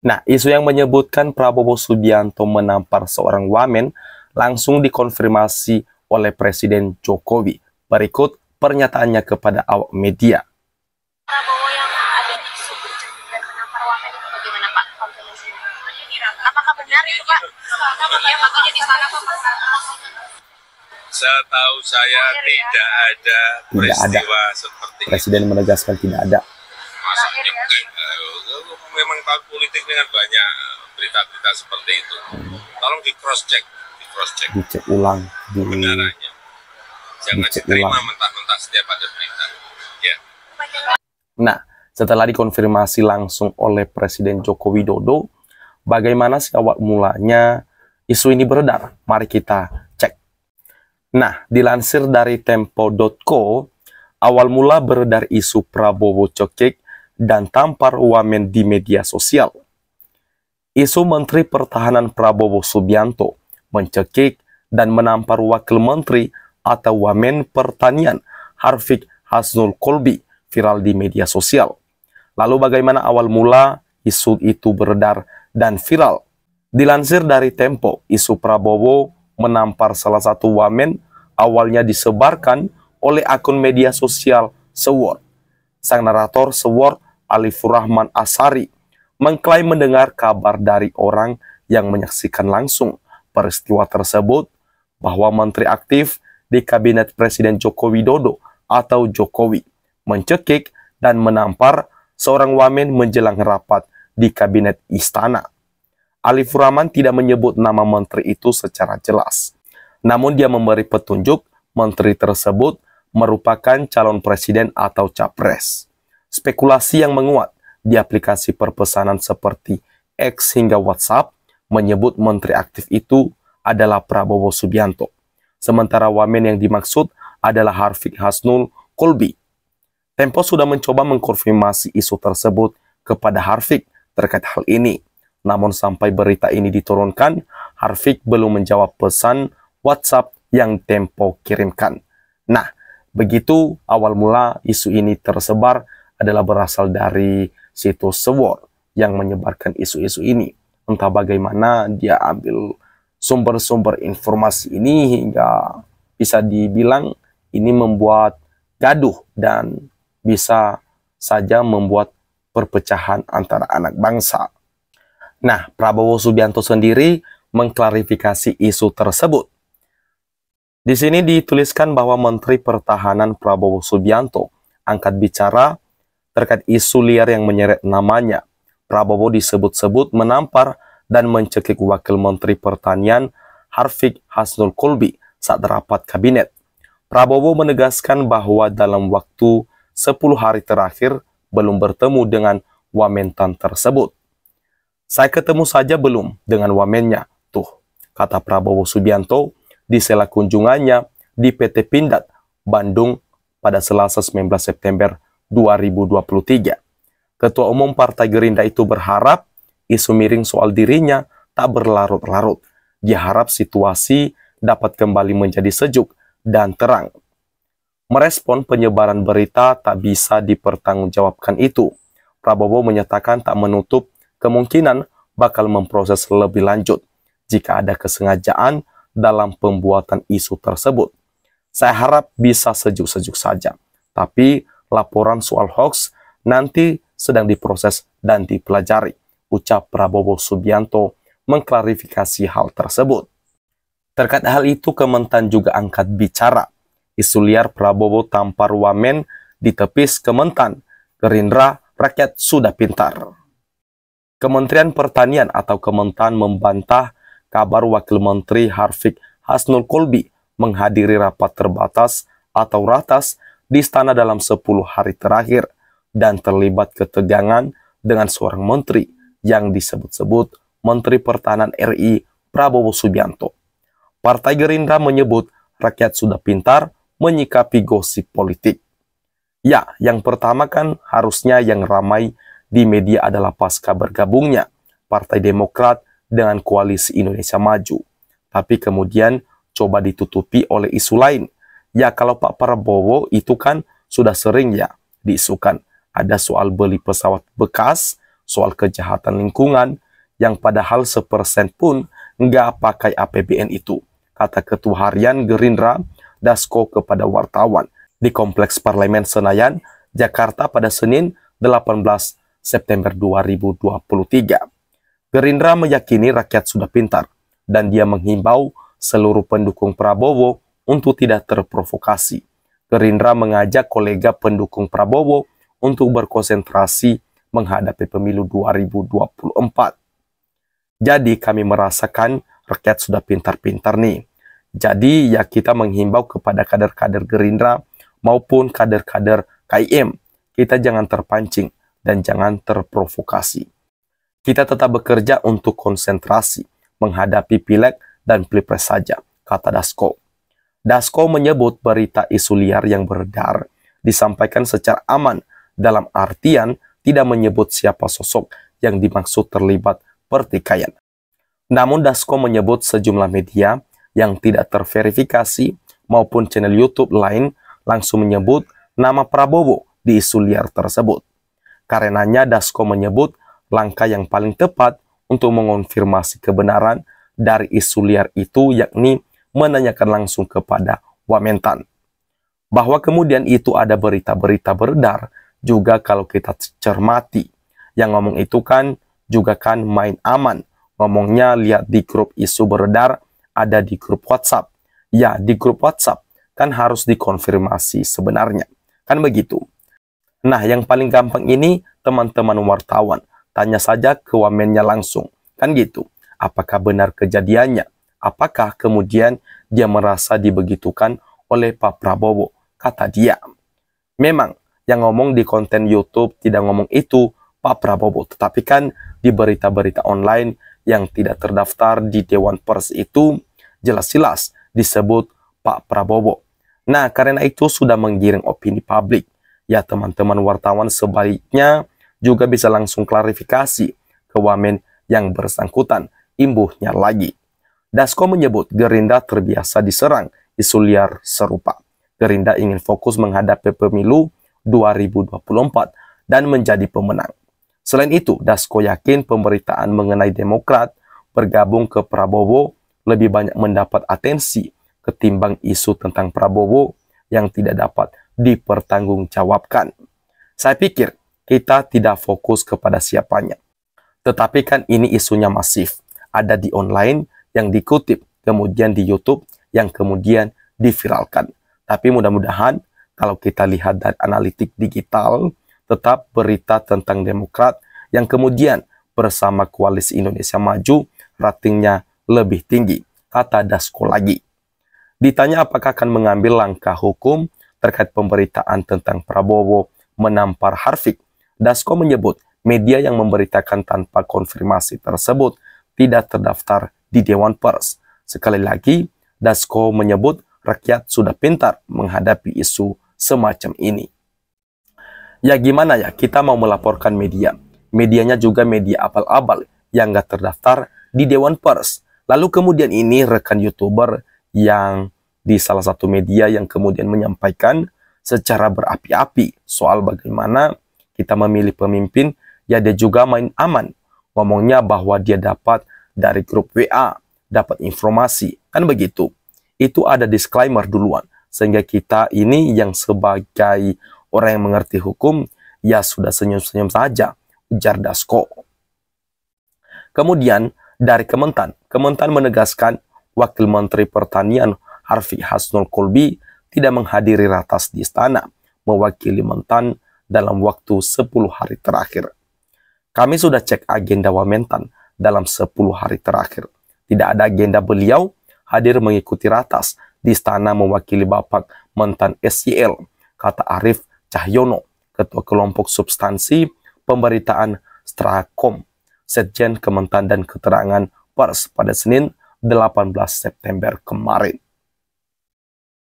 Nah, isu yang menyebutkan Prabowo Subianto menampar seorang wamen langsung dikonfirmasi oleh Presiden Jokowi. Berikut pernyataannya kepada awak media. Prabowo yang ada di isu dan menampar wamen itu bagaimana Pak konfirmasinya? Apakah benar itu Pak? Iya, makanya di sana Pak. Setahu saya tidak ada peristiwa seperti itu. Presiden menegaskan tidak ada. Masanya memang tahun politik dengan banyak berita-berita seperti itu. Tolong di cross check, Dicek ulang. kebenarannya. Jangan diterima mentah-mentah setiap ada berita. Ya. Nah, setelah dikonfirmasi langsung oleh Presiden Joko Widodo, bagaimana sih awal mulanya isu ini beredar? Mari kita cek. Nah, dilansir dari Tempo.co, awal mula beredar isu Prabowo cekik dan tampar wamen di media sosial. Isu Menteri Pertahanan Prabowo Subianto mencekik dan menampar Wakil Menteri atau Wamen Pertanian Harfiq Hasnul Kolbi viral di media sosial. Lalu bagaimana awal mula isu itu beredar dan viral? Dilansir dari Tempo, isu Prabowo menampar salah satu wamen awalnya disebarkan oleh akun media sosial Sword. Sang narator Sword, Alifur Rahman Asari, mengklaim mendengar kabar dari orang yang menyaksikan langsung peristiwa tersebut bahwa menteri aktif di Kabinet Presiden Joko Widodo atau Jokowi mencekik dan menampar seorang wamen menjelang rapat di Kabinet Istana. Alifur Rahman tidak menyebut nama menteri itu secara jelas. Namun dia memberi petunjuk menteri tersebut merupakan calon presiden atau capres. Spekulasi yang menguat di aplikasi perpesanan seperti X hingga WhatsApp menyebut menteri aktif itu adalah Prabowo Subianto. Sementara wamen yang dimaksud adalah Harfiq Hasnul Kolbi. Tempo sudah mencoba mengkonfirmasi isu tersebut kepada Harfiq terkait hal ini. Namun sampai berita ini diturunkan, Harfiq belum menjawab pesan WhatsApp yang Tempo kirimkan. Nah, begitu awal mula isu ini tersebar adalah berasal dari situs Sword yang menyebarkan isu-isu ini. Entah bagaimana dia ambil sumber-sumber informasi ini hingga bisa dibilang ini membuat gaduh dan bisa saja membuat perpecahan antara anak bangsa. Nah, Prabowo Subianto sendiri mengklarifikasi isu tersebut. Di sini dituliskan bahwa Menteri Pertahanan Prabowo Subianto angkat bicara terkait isu liar yang menyeret namanya. Prabowo disebut-sebut menampar dan mencekik Wakil Menteri Pertanian Harfiq Hasnul Kolbi saat rapat kabinet. Prabowo menegaskan bahwa dalam waktu 10 hari terakhir belum bertemu dengan wamentan tersebut. Saya ketemu saja belum dengan wamennya, tuh, kata Prabowo Subianto di sela kunjungannya di PT Pindad, Bandung pada Selasa 19 September 2023. Ketua Umum Partai Gerindra itu berharap isu miring soal dirinya tak berlarut-larut. Dia harap situasi dapat kembali menjadi sejuk dan terang. Merespon penyebaran berita tak bisa dipertanggungjawabkan itu, Prabowo menyatakan tak menutup kemungkinan bakal memproses lebih lanjut jika ada kesengajaan dalam pembuatan isu tersebut. Saya harap bisa sejuk-sejuk saja, tapi laporan soal hoax nanti sedang diproses dan dipelajari, ucap Prabowo Subianto mengklarifikasi hal tersebut. Terkait hal itu, Kementan juga angkat bicara. Isu liar Prabowo tampar wamen ditepis Kementan, Gerindra rakyat sudah pintar. Kementerian Pertanian atau Kementan membantah kabar Wakil Menteri Harfiq Hasnul Kolbi menghadiri rapat terbatas atau ratas di istana dalam 10 hari terakhir dan terlibat ketegangan dengan seorang menteri yang disebut-sebut Menteri Pertahanan RI Prabowo Subianto. Partai Gerindra menyebut rakyat sudah pintar menyikapi gosip politik. Ya, yang pertama kan harusnya yang ramai di media adalah pasca bergabungnya Partai Demokrat dengan Koalisi Indonesia Maju. Tapi kemudian coba ditutupi oleh isu lain. Ya kalau Pak Prabowo itu kan sudah sering ya diisukan. Ada soal beli pesawat bekas, soal kejahatan lingkungan yang padahal 1% pun nggak pakai APBN itu, kata Ketua Harian Gerindra Dasko kepada wartawan di Kompleks Parlemen Senayan, Jakarta pada Senin 18 September 2023. Gerindra meyakini rakyat sudah pintar dan dia menghimbau seluruh pendukung Prabowo untuk tidak terprovokasi. Gerindra mengajak kolega pendukung Prabowo untuk berkonsentrasi menghadapi pemilu 2024. Jadi kami merasakan rakyat sudah pintar-pintar nih. Jadi ya kita menghimbau kepada kader-kader Gerindra maupun kader-kader KIM, kita jangan terpancing dan jangan terprovokasi. Kita tetap bekerja untuk konsentrasi menghadapi pileg dan pilpres saja, kata Dasko. Dasko menyebut berita isu liar yang beredar disampaikan secara aman dalam artian tidak menyebut siapa sosok yang dimaksud terlibat pertikaian. Namun Dasko menyebut sejumlah media yang tidak terverifikasi maupun channel YouTube lain langsung menyebut nama Prabowo di isu liar tersebut. Karenanya Dasko menyebut langkah yang paling tepat untuk mengonfirmasi kebenaran dari isu liar itu yakni menanyakan langsung kepada Wamentan. Bahwa kemudian itu ada berita-berita beredar juga kalau kita cermati. Yang ngomong itu kan juga kan main aman. Ngomongnya lihat di grup isu beredar ada di grup WhatsApp. Ya, di grup WhatsApp kan harus dikonfirmasi sebenarnya. Kan begitu. Nah, yang paling gampang ini teman-teman wartawan. Tanya saja ke wamennya langsung. Kan gitu. Apakah benar kejadiannya? Apakah kemudian dia merasa dibegitukan oleh Pak Prabowo? Kata dia. Memang yang ngomong di konten YouTube tidak ngomong itu Pak Prabowo. Tetapi kan di berita-berita online yang tidak terdaftar di Dewan Pers itu jelas-jelas disebut Pak Prabowo. Nah, karena itu sudah menggiring opini publik. Ya, teman-teman wartawan sebaiknya juga bisa langsung klarifikasi ke wamen yang bersangkutan, imbuhnya lagi. Dasko menyebut Gerindra terbiasa diserang isu liar serupa. Gerindra ingin fokus menghadapi pemilu 2024 dan menjadi pemenang. Selain itu, Dasko yakin pemberitaan mengenai Demokrat bergabung ke Prabowo lebih banyak mendapat atensi ketimbang isu tentang Prabowo yang tidak dapat dipertanggungjawabkan. Saya pikir kita tidak fokus kepada siapanya. Tetapi kan ini isunya masif. Ada di online yang dikutip, kemudian di YouTube yang kemudian diviralkan. Tapi mudah-mudahan kalau kita lihat dari analitik digital, tetap berita tentang Demokrat yang kemudian bersama Koalisi Indonesia Maju ratingnya lebih tinggi, kata Dasko lagi. Ditanya apakah akan mengambil langkah hukum terkait pemberitaan tentang Prabowo menampar Harfiq, Dasko menyebut media yang memberitakan tanpa konfirmasi tersebut tidak terdaftar di Dewan Pers. Sekali lagi, Dasko menyebut rakyat sudah pintar menghadapi isu semacam ini. Ya gimana ya, kita mau melaporkan media. Medianya juga media abal-abal yang nggak terdaftar di Dewan Pers. Lalu kemudian ini rekan YouTuber yang di salah satu media yang kemudian menyampaikan secara berapi-api soal bagaimana kita memilih pemimpin, ya dia juga main aman. Ngomongnya bahwa dia dapat dari grup WA, dapat informasi, kan begitu. Itu ada disclaimer duluan, sehingga kita ini yang sebagai orang yang mengerti hukum, ya sudah senyum-senyum saja, ujar Dasko. Kemudian dari Kementan menegaskan Wakil Menteri Pertanian Harfiq Hasnul Kolbi tidak menghadiri ratas di istana, mewakili Mentan dalam waktu 10 hari terakhir. Kami sudah cek agenda Wamentan dalam 10 hari terakhir. Tidak ada agenda beliau hadir mengikuti ratas di istana mewakili Bapak Mentan SYL, kata Arief Cahyono, Ketua Kelompok Substansi Pemberitaan Strakom, Setjen Kementan dan Keterangan Pers pada Senin 18 September kemarin.